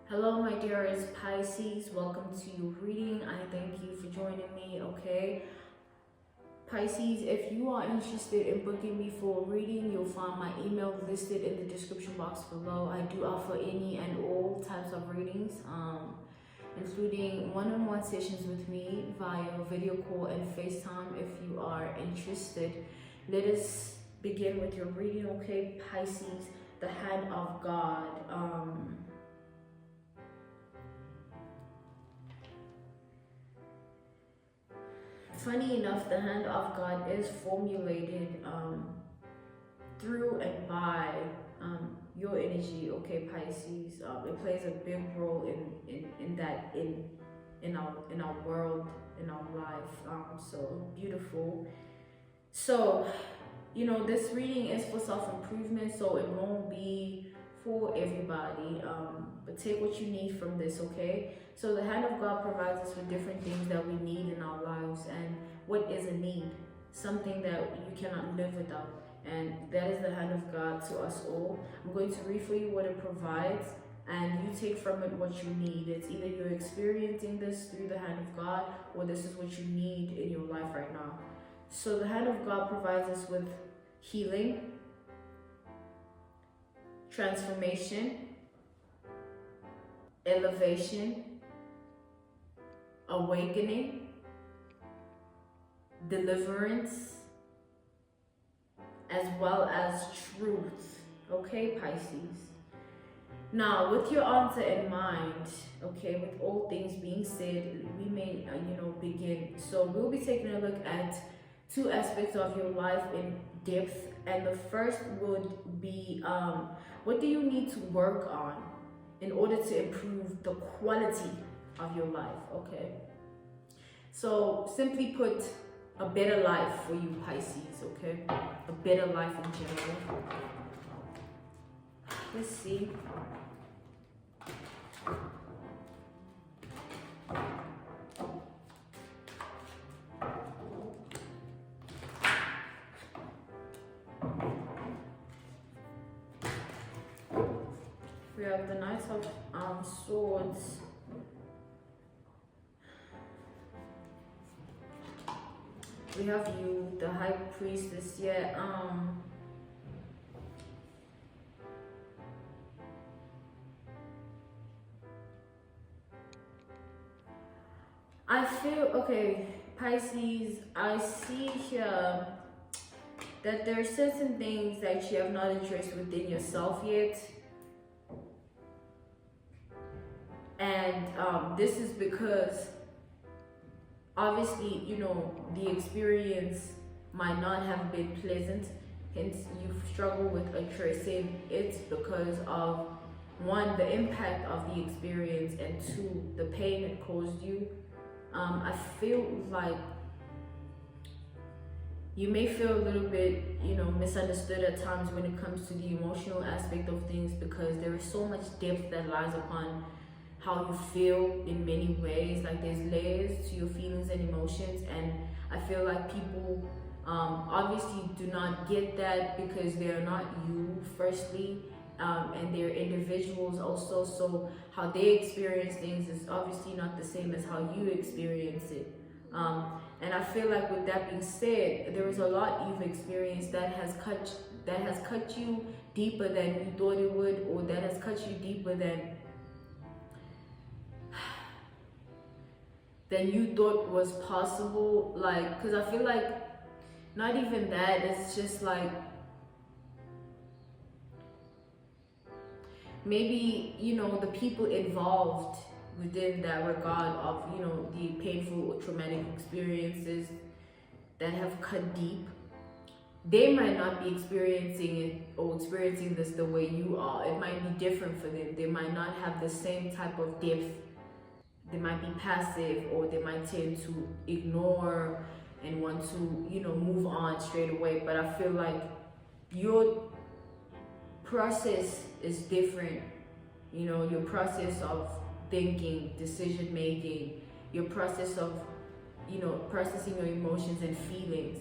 Hello, my dearest Pisces. Welcome to your reading. I thank you for joining me, okay? Pisces, if you are interested in booking me for a reading, you'll find my email listed in the description box below. I do offer any and all types of readings, including one-on-one sessions with me via video call and FaceTime if you are interested. Let us begin with your reading, okay? Pisces, the hand of God. Funny enough, the hand of God is formulated through and by your energy, okay, Pisces. It plays a big role in our world, in our life. So beautiful. So, this reading is for self-improvement, so it won't be for everybody. But take what you need from this, okay? So the hand of God provides us with different things that we need in our lives. And what is a need? Something that you cannot live without. And that is the hand of God to us all. I'm going to read for you what it provides, and you take from it what you need. It's either you're experiencing this through the hand of God, or this is what you need in your life right now. So the hand of God provides us with healing, transformation, elevation, awakening, deliverance, as well as truth. Okay, Pisces. Now, with your answer in mind, okay, with all things being said, we may, begin. So we'll be taking a look at two aspects of your life in depth. And the first would be, what do you need to work on in order to improve the quality of your life, okay? So simply put, a better life for you, Pisces, okay? A better life in general. Let's see. We have the Knight of Swords. We have you, the High Priestess. Yeah. I feel okay, Pisces. I see here that there are certain things that you have not addressed within yourself yet. And this is because obviously, the experience might not have been pleasant. Hence, you've struggled with addressing it because of, one, the impact of the experience, and two, the pain it caused you. I feel like you may feel a little bit, misunderstood at times when it comes to the emotional aspect of things, because there is so much depth that lies upon how you feel in many ways. Like, there's layers to your feelings and emotions, and I feel like people obviously do not get that because they're not you, firstly, and they're individuals also, so how they experience things is obviously not the same as how you experience it. And I feel like, with that being said, there is a lot you've experienced that has cut you deeper than you thought it would, or that has cut you deeper than you thought was possible. Like, because I feel like not even that, it's just like maybe, the people involved within that regard of, the painful or traumatic experiences that have cut deep, they might not be experiencing it or experiencing this the way you are. It might be different for them. They might not have the same type of depth. They might be passive, or they might tend to ignore and want to, move on straight away. But I feel like your process is different. Your process of thinking, decision making, your process of, processing your emotions and feelings.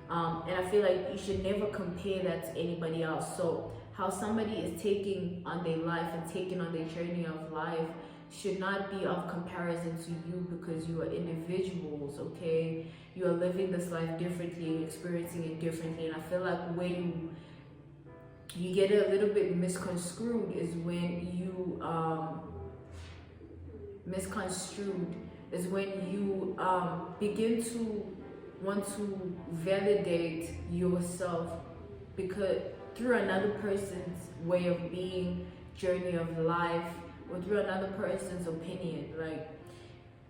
And I feel like you should never compare that to anybody else. So how somebody is taking on their life and taking on their journey of life should not be of comparison to you, because you are individuals, okay? You are living this life differently, experiencing it differently, and I feel like when you get a little bit misconstrued is when you begin to want to validate yourself because through another person's way of being, journey of life, or through another person's opinion. Like,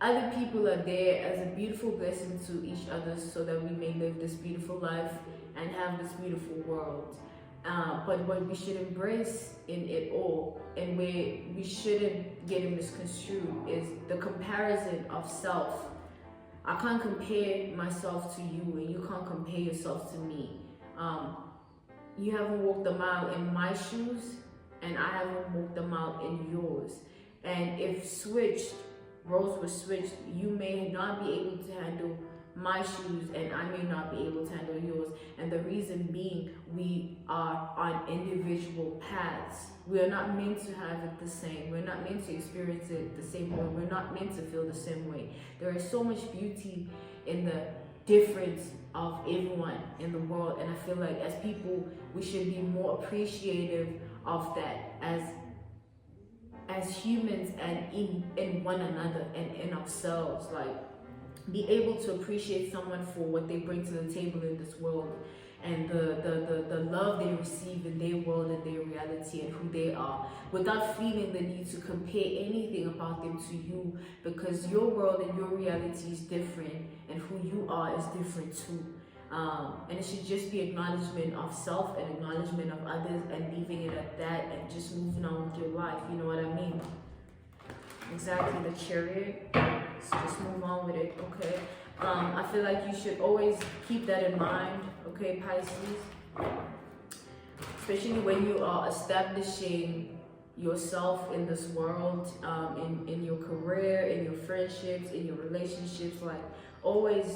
other people are there as a beautiful blessing to each other so that we may live this beautiful life and have this beautiful world. But what we should embrace in it all, and where we shouldn't get misconstrued, is the comparison of self. I can't compare myself to you, and you can't compare yourself to me. You haven't walked a mile in my shoes, and I haven't walked a mile in yours. And if roles were switched, you may not be able to handle my shoes and I may not be able to handle yours. And the reason being, we are on individual paths. We are not meant to have it the same. We're not meant to experience it the same way. We're not meant to feel the same way. There is so much beauty in the difference of everyone in the world, and I feel like as people we should be more appreciative of that as humans, and in one another and in ourselves. Like, be able to appreciate someone for what they bring to the table in this world, and the love they receive in their world and their reality and who they are, without feeling the need to compare anything about them to you, because your world and your reality is different and who you are is different too. And it should just be acknowledgement of self and acknowledgement of others, and leaving it at that and just moving on with your life. You know what I mean? Exactly, the Chariot. So just move on with it, okay? I feel like you should always keep that in mind, okay, Pisces? Especially when you are establishing yourself in this world, in your career, in your friendships, in your relationships. Like, always,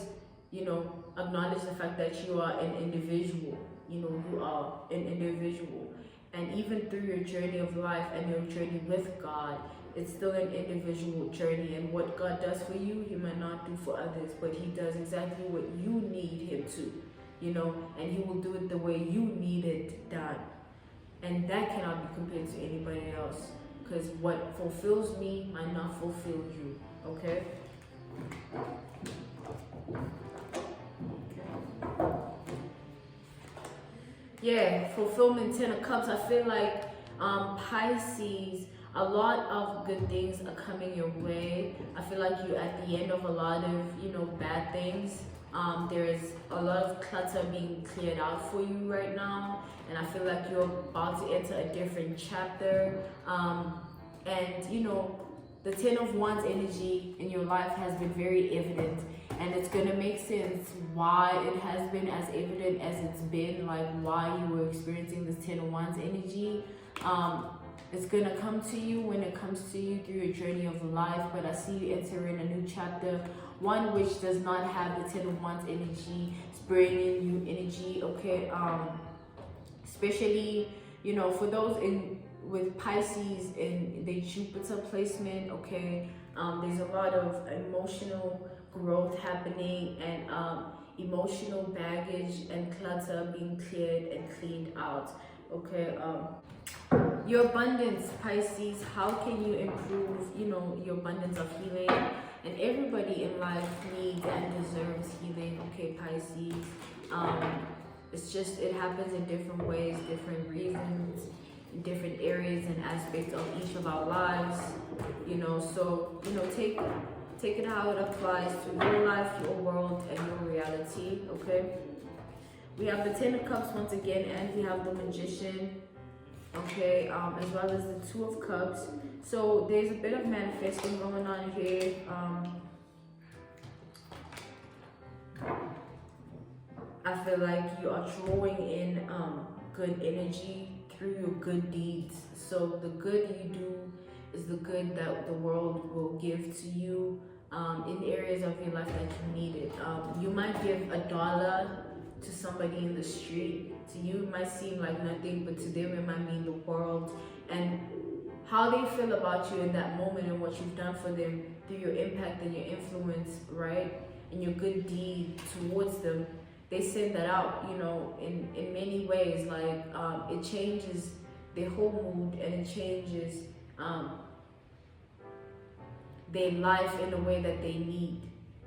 acknowledge the fact that you are an individual. You are an individual. And even through your journey of life and your journey with God, it's still an individual journey, and what God does for you, He might not do for others, but He does exactly what you need Him to, and He will do it the way you need it done. And that cannot be compared to anybody else, because what fulfills me might not fulfill you, okay? Yeah, fulfillment, 10 of Cups. I feel like Pisces, a lot of good things are coming your way. I feel like you're at the end of a lot of, bad things. There's a lot of clutter being cleared out for you right now. And I feel like you're about to enter a different chapter. And, the 10 of Wands energy in your life has been very evident. And it's going to make sense why it has been as evident as it's been, like why you were experiencing this 10 of Wands energy. It's going to come to you when it comes to you through your journey of life, but I see you entering a new chapter, one which does not have the 10 of Wands energy. It's bringing in new energy, okay? Especially, for those with Pisces in the Jupiter placement, okay? There's a lot of emotional growth happening, and emotional baggage and clutter being cleared and cleaned out, okay? Your abundance, Pisces, how can you improve, your abundance of healing? And everybody in life needs and deserves healing, okay, Pisces? It's just, it happens in different ways, different reasons, in different areas and aspects of each of our lives, so, take it how it applies to your life, your world, and your reality, okay? We have the 10 of Cups once again, and we have the Magician, okay, as well as the 2 of Cups. So there's a bit of manifesting going on here. I feel like you are drawing in good energy through your good deeds. So the good you do is the good that the world will give to you in areas of your life that you need it. You might give $1 to somebody in the street To you, it might seem like nothing, but to them, it might mean the world. And how they feel about you in that moment and what you've done for them through your impact and your influence, right? And your good deed towards them, they send that out, in many ways. Like, it changes their whole mood, and it changes their life in a way that they need.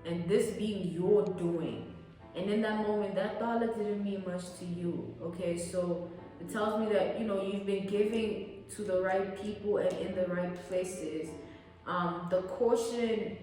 And this being your doing. And in that moment, that dollar didn't mean much to you, okay? So it tells me that, you've been giving to the right people and in the right places. The caution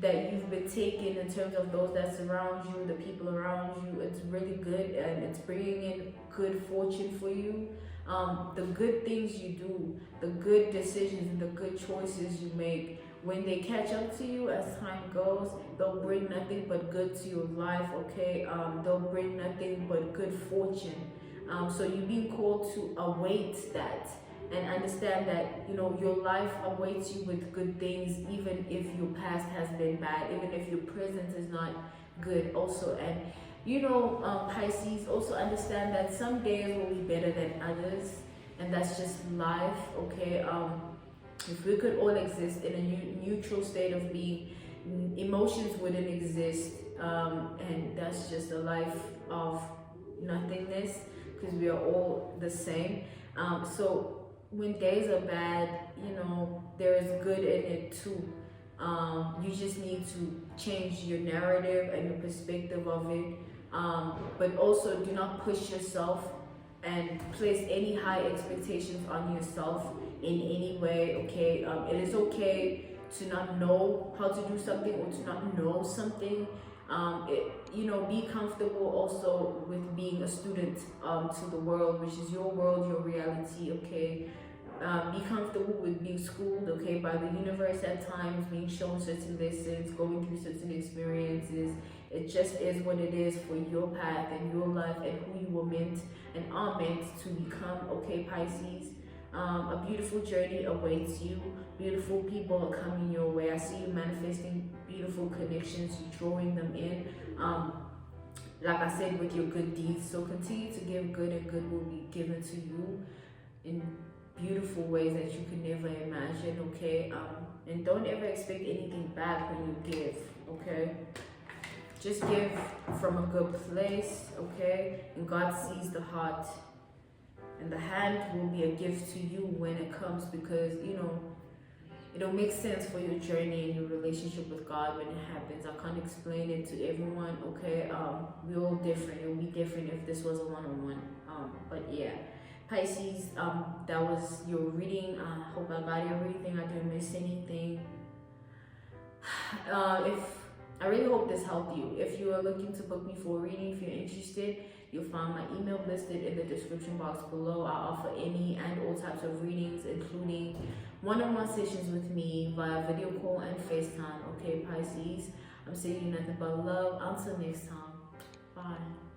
that you've been taking in terms of those that surround you, the people around you, it's really good, and it's bringing in good fortune for you. The good things you do, the good decisions and the good choices you make, when they catch up to you as time goes, they'll bring nothing but good to your life, okay? They'll bring nothing but good fortune. So you're being called to await that and understand that, your life awaits you with good things, even if your past has been bad, even if your present is not good also. And, Pisces, also understand that some days will be better than others, and that's just life, okay? If we could all exist in a neutral state of being, emotions wouldn't exist, and that's just a life of nothingness, because we are all the same. So when days are bad, there is good in it too. You just need to change your narrative and your perspective of it, but also do not push yourself and place any high expectations on yourself in any way, okay? It is okay to not know how to do something or to not know something. Be comfortable also with being a student to the world, which is your world, your reality, okay? Be comfortable with being schooled, okay, by the universe at times, being shown certain lessons, going through certain experiences. It just is what it is for your path and your life and who you were meant and are meant to become, okay, Pisces? A beautiful journey awaits you. Beautiful people are coming your way. I see you manifesting beautiful connections, you drawing them in. Like I said, with your good deeds. So continue to give good, and good will be given to you in beautiful ways that you can never imagine, okay? And don't ever expect anything back when you give, okay? Just give from a good place, okay? And God sees the heart. And the hand will be a gift to you when it comes, because, it'll make sense for your journey and your relationship with God when it happens. I can't explain it to everyone, okay? We're all different. It would be different if this was a one-on-one. But yeah. Pisces, that was your reading. I hope I got everything. I didn't miss anything. I really hope this helped you. If you are looking to book me for a reading, if you're interested, you'll find my email listed in the description box below. I offer any and all types of readings, including one-on-one sessions with me via video call and FaceTime. Okay, Pisces, I'm sending you nothing but love. Until next time, bye.